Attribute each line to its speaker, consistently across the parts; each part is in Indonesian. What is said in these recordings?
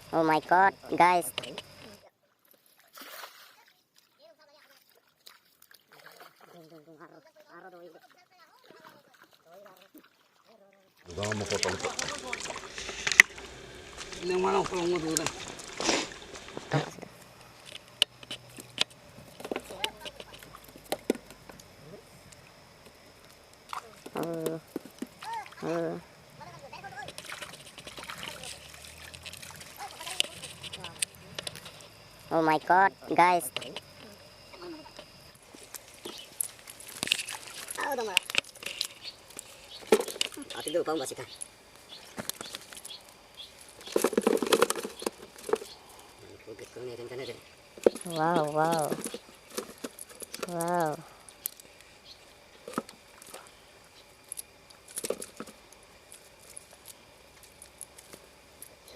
Speaker 1: Oh my god, guys.
Speaker 2: Jangan mau foto itu.
Speaker 3: Ini mana kalau ngadu kan?
Speaker 1: Oh my god, guys.
Speaker 3: Ati dulu kamu masih kan?
Speaker 1: Wow, wow. Wow.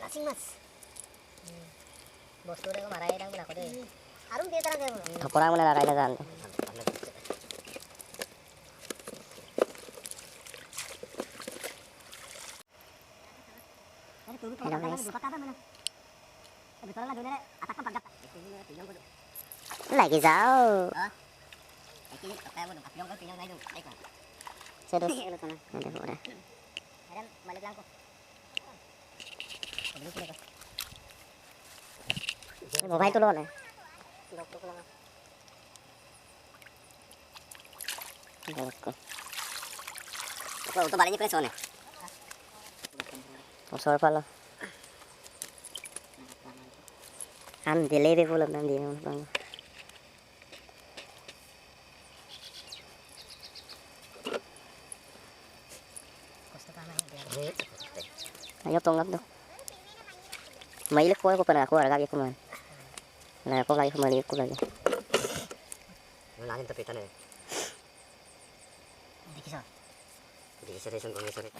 Speaker 4: Lasing mas. Bos tuh udah marahin yang bilang deh. Harum dia terang kayak
Speaker 1: Kurang mana laray na gan. Hello guys. Lagi jauh. Serius. Ada udah.
Speaker 4: Balik lang ko.
Speaker 1: Mobile tulungan eh. Galas ko.
Speaker 3: Kalau untuk baliknya preso nih.
Speaker 1: Sponsor pala. Delay full of them din. Ayaw tunggap do. Mailik ko ako pa na ako, lagi ko man. Na ako lagi ko malilik ko lagi.
Speaker 3: Wala nang tapitan eh.
Speaker 4: Hindi kisa.
Speaker 3: Hindi kisa reason kung isa rin.